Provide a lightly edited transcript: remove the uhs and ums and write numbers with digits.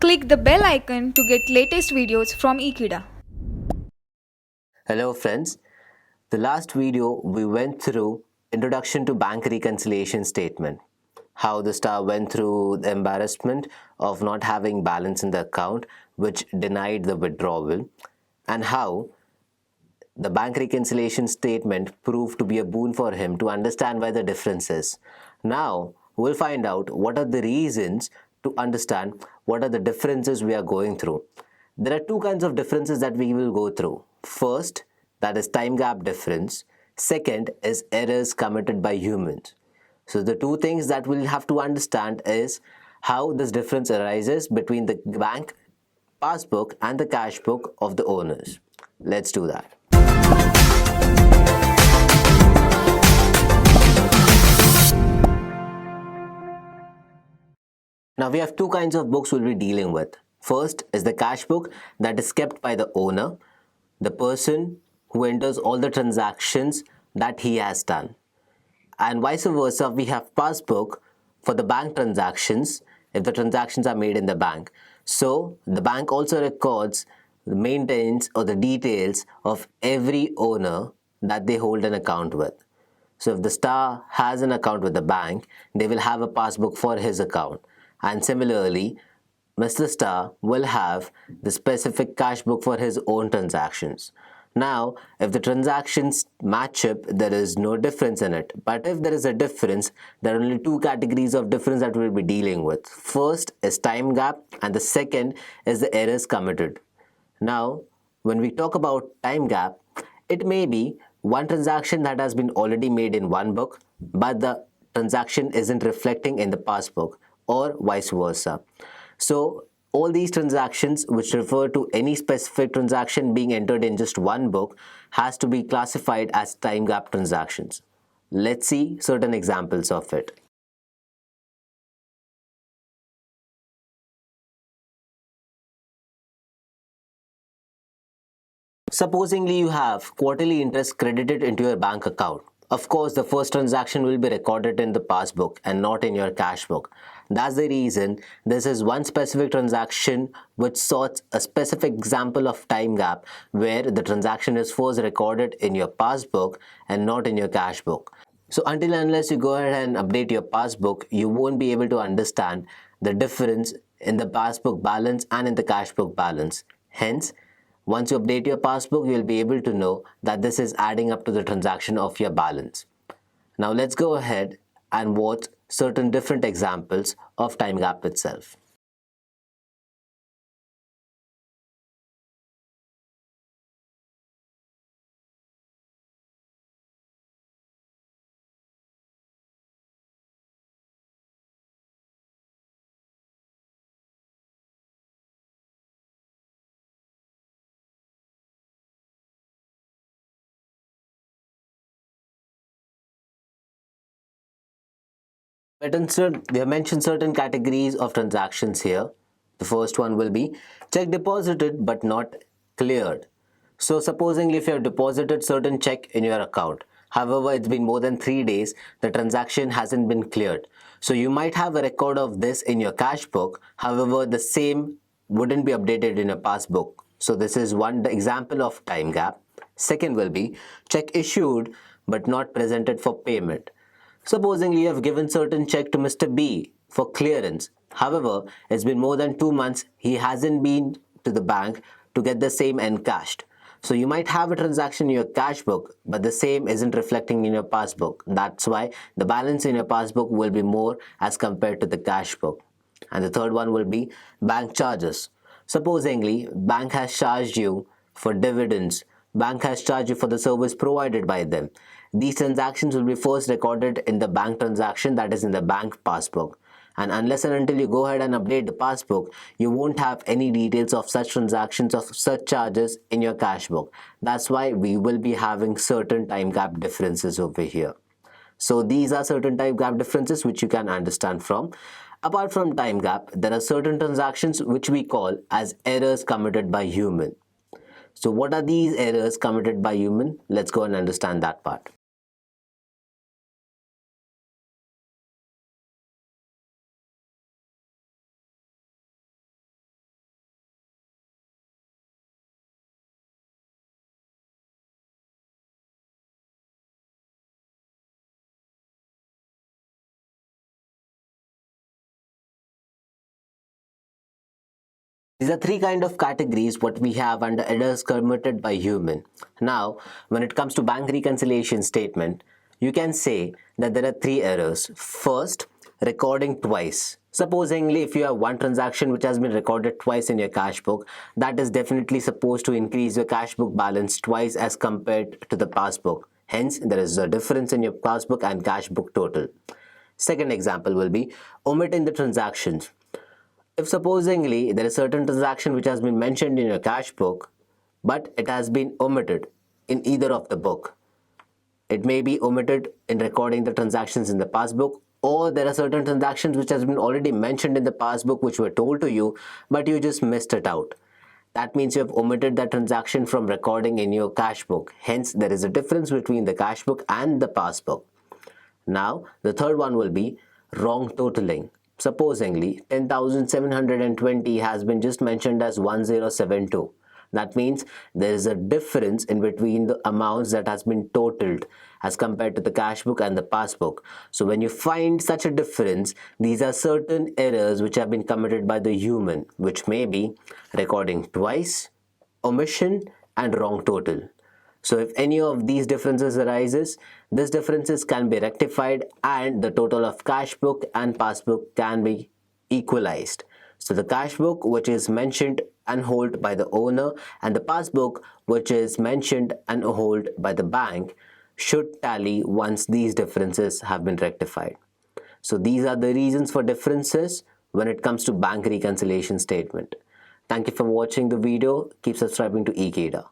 Click the bell icon to get latest videos from Ekeeda. Hello friends, the last video we went through Introduction to Bank Reconciliation Statement, how the star went through the embarrassment of not having balance in the account which denied the withdrawal, and how the bank reconciliation statement proved to be a boon for him to understand where the difference is. Now we'll find out what are the reasons to understand what are the differences we are going through. There are two kinds of differences that we will go through. First, that is time gap difference. Second is errors committed by humans. So the two things that we'll have to understand is how this difference arises between the bank passbook and the cash book of the owners. Let's do that. Now we have two kinds of books we'll be dealing with. First is the cash book that is kept by the owner, the person who enters all the transactions that he has done. And vice versa, we have passbook for the bank transactions if the transactions are made in the bank. So the bank also records, maintains or the details of every owner that they hold an account with. So if the star has an account with the bank, they will have a passbook for his account. And similarly, Mr. Star will have the specific cash book for his own transactions. Now, if the transactions match up, there is no difference in it. But if there is a difference, there are only two categories of difference that we'll be dealing with. First is time gap, and the second is the errors committed. Now, when we talk about time gap, it may be one transaction that has been already made in one book, but the transaction isn't reflecting in the passbook, or vice versa. So all these transactions which refer to any specific transaction being entered in just one book has to be classified as time gap transactions. Let's see certain examples of it. Supposingly you have quarterly interest credited into your bank account. Of course, the first transaction will be recorded in the passbook and not in your cash book. That's the reason this is one specific transaction which sorts a specific example of time gap where the transaction is first recorded in your passbook and not in your cash book. So until unless you go ahead and update your passbook, you won't be able to understand the difference in the passbook balance and in the cash book balance. Hence, once you update your passbook, you'll be able to know that this is adding up to the transaction of your balance. Now let's go ahead and watch certain different examples of time gap itself. We have mentioned certain categories of transactions here. The first one will be check deposited but not cleared. So supposing if you have deposited certain check in your account, however it's been more than 3 days, the transaction hasn't been cleared. So you might have a record of this in your cash book, however the same wouldn't be updated in a passbook. So this is one example of time gap. Second will be check issued but not presented for payment. Supposingly you have given certain check to Mr. B for clearance. However, it's been more than 2 months, he hasn't been to the bank to get the same encashed. So you might have a transaction in your cash book, but the same isn't reflecting in your passbook. That's why the balance in your passbook will be more as compared to the cash book. And the third one will be bank charges. Supposingly, bank has charged you for dividends. Bank has charged you for the service provided by them. These transactions will be first recorded in the bank transaction, that is in the bank passbook. And unless and until you go ahead and update the passbook, you won't have any details of such transactions, of such charges in your cash book. That's why we will be having certain time gap differences over here. So these are certain time gap differences which you can understand from. Apart from time gap, there are certain transactions which we call as errors committed by human. So what are these errors committed by human? Let's go and understand that part. These are three kind of categories what we have under errors committed by human. Now, when it comes to bank reconciliation statement, you can say that there are three errors. First, recording twice. Supposingly, if you have one transaction which has been recorded twice in your cash book, that is definitely supposed to increase your cash book balance twice as compared to the passbook. Hence, there is a difference in your passbook and cash book total. Second example will be omitting the transactions. If supposingly there is certain transaction which has been mentioned in your cash book, but it has been omitted in either of the book. It may be omitted in recording the transactions in the passbook, or there are certain transactions which has been already mentioned in the passbook which were told to you, but you just missed it out. That means you have omitted that transaction from recording in your cash book. Hence, there is a difference between the cash book and the passbook. Now, the third one will be wrong totaling. Supposingly, 10,720 has been just mentioned as 1072. That means there is a difference in between the amounts that has been totaled as compared to the cash book and the passbook. So when you find such a difference, these are certain errors which have been committed by the human, which may be recording twice, omission, and wrong total. So if any of these differences arises, these differences can be rectified and the total of cash book and passbook can be equalized. So the cash book which is mentioned and held by the owner and the passbook which is mentioned and held by the bank should tally once these differences have been rectified. So these are the reasons for differences when it comes to bank reconciliation statement. Thank you for watching the video. Keep subscribing to eKida.